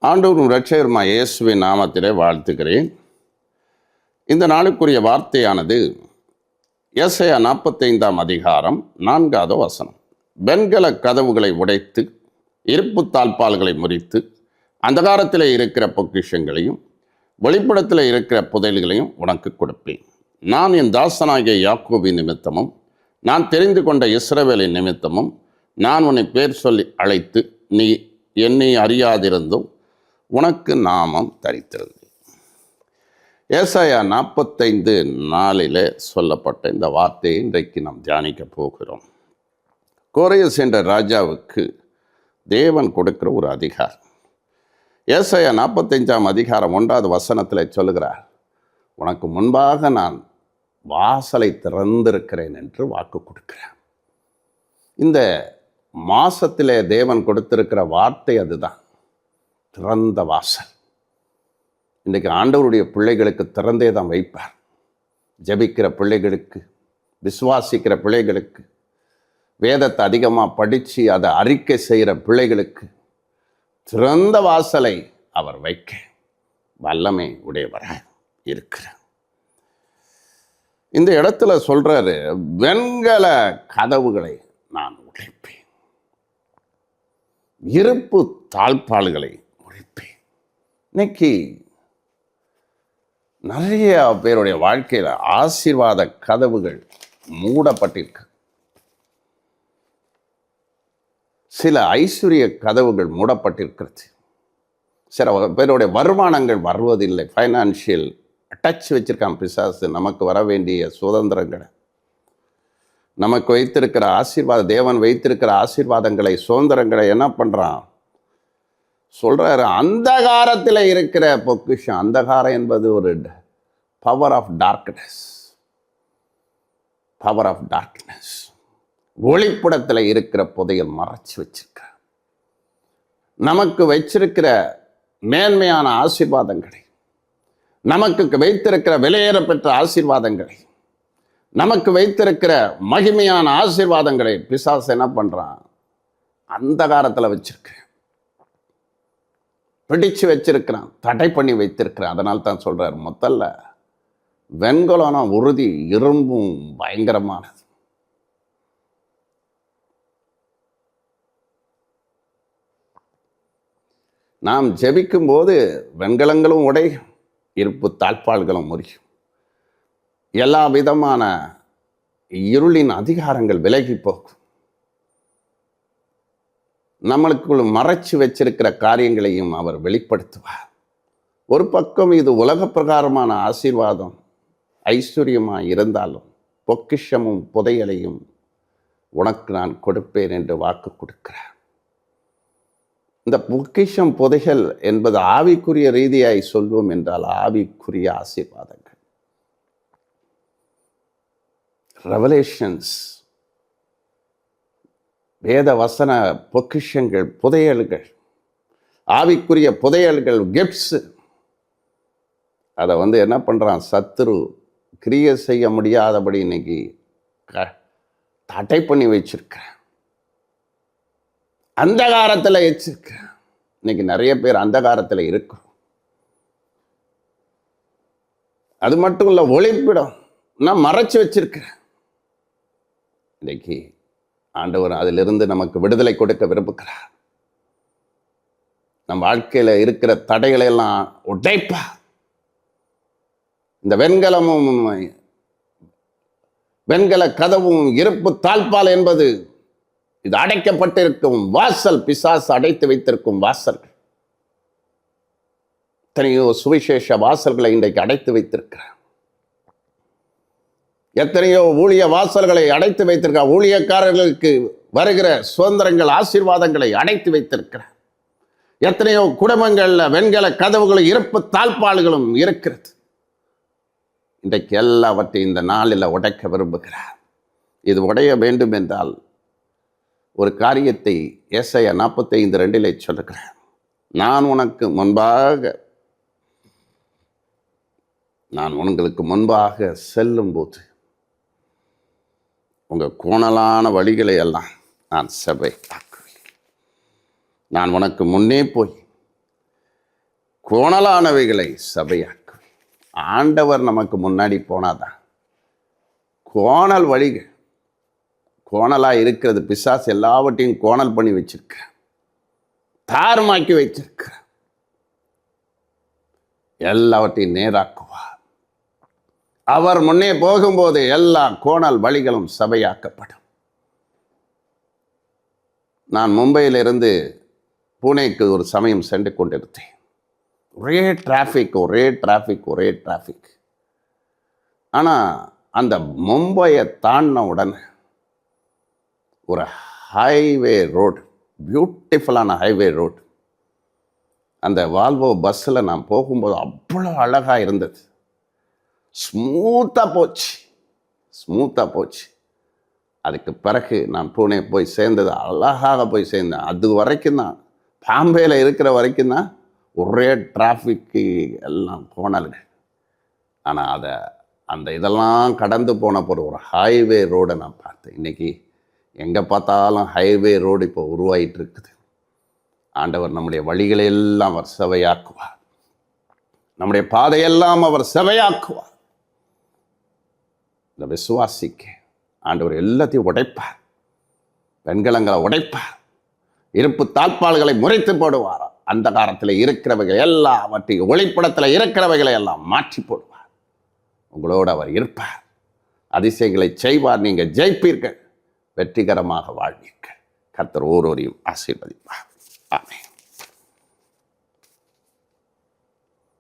ஆண்டவரும் இரட்சகருமா இயேசுவின் நாமத்திலே வாழ்த்துகிறேன். இந்த நாளுக்குரிய வார்த்தையானது ஏசாயா 45 அதிகாரம் 4வது வசனம். வெண்கல கதவுகளை உடைத்து இருப்பு தாழ்பால்களை முறித்து அந்தகாரத்தில் இருக்கிற பொக்கிஷங்களையும் வெளிப்படத்தில் இருக்கிற புதையல்களையும் உனக்கு கொடுப்பேன். நான் என் தாசனாகிய யாக்கோபின் நிமித்தமும் நான் தெரிந்து கொண்ட இஸ்ரவேலின் நிமித்தமும் நான் உன்னை பேர் சொல்லி அழைத்து நீ என்னை அறியாதிருந்தும் உனக்கு நாமம் தரித்திருந்தேன். ஏசாயா 45:4 சொல்லப்பட்ட இந்த வார்த்தையை இன்றைக்கு நாம் தியானிக்க போகிறோம். கோரேஸ் என்ற ராஜாவுக்கு தேவன் கொடுக்கிற ஒரு அதிகாரம். ஏசாயா 45 அதிகாரம் 1வது வசனத்தில் சொல்லுகிறார், உனக்கு முன்பாக நான் வாசலை திறந்திருக்கிறேன் என்று வாக்கு கொடுக்கிறேன். இந்த மாசத்திலே தேவன் கொடுத்திருக்கிற வார்த்தை அதுதான், திறந்த வாசல். இன்றைக்கு ஆண்டவருடைய பிள்ளைகளுக்கு திறந்தே தான் வைப்பார். ஜெபிக்கிற பிள்ளைகளுக்கு, விசுவாசிக்கிற பிள்ளைகளுக்கு, வேதத்தை அதிகமாக படித்து அதை அறிக்கை செய்கிற பிள்ளைகளுக்கு திறந்த வாசலை அவர் வைக்க வல்லமை உடையவராக இருக்கிறார். இந்த இடத்துல சொல்றாரு, வெண்கல கதவுகளை நான் உடைப்பேன், இருப்பு தாழ்பால்களை உடைப்பேன். இன்னைக்கு நிறைய பேருடைய வாழ்க்கையில் ஆசீர்வாத கதவுகள் மூடப்பட்டிருக்கு. சில ஐஸ்வர்ய கதவுகள் மூடப்பட்டிருக்கிறது. சில பேருடைய வருமானங்கள் வருவதில்லை. ஃபைனான்ஷியல் டச் வச்சிருக்கான் பிசாசு. நமக்கு வர வேண்டிய சுதந்திரங்களை, நமக்கு வைத்திருக்கிற தேவன் வைத்திருக்கிற ஆசீர்வாதங்களை, சுதந்திரங்களை என்ன பண்ணுறான் சொல்கிறாரு, அந்தகாரத்தில் இருக்கிற பொக்கிஷம். அந்தகாரம் என்பது ஒரு power of darkness. Power of darkness. ஒளிப்படத்தில் இருக்கிற புதையல் மறைச்சி வச்சிருக்க, நமக்கு வச்சிருக்கிற மேன்மையான ஆசீர்வாதங்களை, நமக்கு வைத்திருக்கிற விலையேற பெற்ற ஆசீர்வாதங்களை, நமக்கு வைத்திருக்கிற மகிமையான ஆசீர்வாதங்களை பிசாசு என்ன பண்றான், அந்தகாரத்தில் வச்சிருக்கிறேன், பிடிச்சு வச்சிருக்கிறான், தடை பண்ணி வைத்திருக்கிறான். அதனால தான் சொல்றாரு, முதல்ல வெண்கலம்னா உறுதி, இரும்பும் பயங்கரமானது. நாம் ஜெபிக்கும் போது வெண்கலங்களும் உடையும், இருப்பு தாழ்பால்களும் முறியும். எல்லா விதமான இருளின் அதிகாரங்கள் விலகி போகும். நம்மளுக்குள் மறைச்சு வச்சிருக்கிற காரியங்களையும் அவர் வெளிப்படுத்துவார். ஒரு பக்கம் இது உலக பிரகாரமான ஆசீர்வாதம், ஐஸ்வர்யமாக இருந்தாலும் பொக்கிஷமும் புதையலையும் உனக்கு நான் கொடுப்பேன் என்று வாக்கு கொடுக்கிறார். இந்த பொக்கிஷம் புதையல் என்பது ஆவிக்குரிய ரீதியாய் சொல்வோம் என்றால் ஆவிக்குரிய ஆசீர்வாதங்கள், ரெவலேஷன்ஸ், வேத வசன பொக்கிஷங்கள், புதையல்கள், ஆவிக்குரிய புதையல்கள், கிஃப்ட்ஸ். அதை என்ன பண்ணுறான் சத்துரு, கிரியை செய்ய முடியாதபடி இன்னைக்கு தடை பண்ணி வச்சிருக்கிறேன், அந்தகாரத்தில் வச்சிருக்கிறேன். இன்னைக்கு நிறைய பேர் அந்தகாரத்தில் இருக்கிறோம். அது மட்டும் இல்லை, ஒளிப்பிடம் நான் மறைச்சு வச்சிருக்கிறேன். இன்னைக்கு ஆண்டவர் அதிலிருந்து நமக்கு விடுதலை கொடுக்க விரும்புகிறார். நம் வாழ்க்கையில் இருக்கிற தடைகளை எல்லாம் உடைப்பா. இந்த வெண்கலமும் வெண்கல கதவும் இருப்பு தாழ்பால் என்பது இது அடைக்கப்பட்டிருக்கும் வாசல். பிசாசு அடைத்து வைத்திருக்கும் வாசல்கள். எத்தனையோ சுவிசேஷ வாசல்களை இன்றைக்கு அடைத்து வைத்திருக்கிறார். எத்தனையோ ஊழிய வாசல்களை அடைத்து வைத்திருக்கிறார். ஊழியக்காரர்களுக்கு வருகிற சுதந்திரங்கள், ஆசீர்வாதங்களை அடைத்து வைத்திருக்கிறார். எத்தனையோ குடும்பங்கள்ல வெண்கல கதவுகளும் இருப்பு தாழ்பால்களும் இருக்கிறது. இன்றைக்கு எல்லாவற்றையும் இந்த நாளில் உடைக்க விரும்புகிறார். இது உடைய வேண்டும் என்றால் ஒரு காரியத்தை ஏசாயா 45:2 சொல்லுகிறேன். நான் உங்களுக்கு முன்பாக செல்லும் போது உங்கள் கோணலான வழிகளை எல்லாம் நான் செவ்வாய் ஆக்குவேன். நான் உனக்கு முன்னே போய் கோணலானவைகளை சபையாக்குவேன். ஆண்டவர் நமக்கு முன்னாடி போனாதான். கோணல் வழிகள் கோணலாக இருக்கிறது. பிசாசு எல்லாவற்றையும் கோணல் பண்ணி வச்சிருக்க, தாறுமாக்கி வச்சிருக்க, எல்லாவற்றையும் நேராக்குவார். அவர் முன்னே போகும்போது எல்லா கோணல் வழிகளும் சபையாக்கப்படும். நான் மும்பையிலிருந்து புனேக்கு ஒரு சமயம் சென்று கொண்டிருந்தேன். ஒரே டிராஃபிக். ஆனால் அந்த மும்பையை தாண்டின உடனே ஒரு ஹைவே ரோடு, பியூட்டிஃபுல்லான ஹைவே ரோடு. அந்த வால்வோ பஸ்ஸில் நான் போகும்போது அவ்வளோ அழகாக இருந்தது. ஸ்மூத்தாக போச்சு. அதுக்கு பிறகு நான் பூனே போய் சேர்ந்தது, அழகாக போய் சேர்ந்தேன். அது வரைக்கும் தான், பாம்பேயில் இருக்கிற வரைக்கும் தான் ஒரே டிராஃபிக்கு, எல்லாம் கோணல்கள். ஆனால் அந்த இதெல்லாம் கடந்து போன ஒரு ஹைவே ரோடை நான் பார்த்தேன். இன்றைக்கி எங்கே பார்த்தாலும் ஹைவே ரோடு இப்போ உருவாகிட்டு இருக்குது. ஆண்டவர் நம்முடைய வழிகளை எல்லாம் அவர் செவையாக்குவார். நம்முடைய பாதையெல்லாம் அவர் செவையாக்குவார். இந்த விசுவாசிக்க ஆண்டவர் எல்லாத்தையும் உடைப்பார். வெண்கலங்களை உடைப்பார். இருப்பு தாழ்பால்களை முறைத்து போடுவார். அந்த காலத்தில் இருக்கிறவைகள் எல்லாவற்றையும், ஒளிப்படத்தில் இருக்கிறவைகளை எல்லாம் மாற்றி போடுவார். உங்களோடு அவர் இருப்பார். அதிசயங்களை செய்வார். நீங்கள் ஜெயிப்பீர்கள். வெற்றிகரமாக வாழ்வீர்கள். கர்த்தர் ஒவ்வொருவரையும் ஆசீர்வதிப்பார். ஆமென்.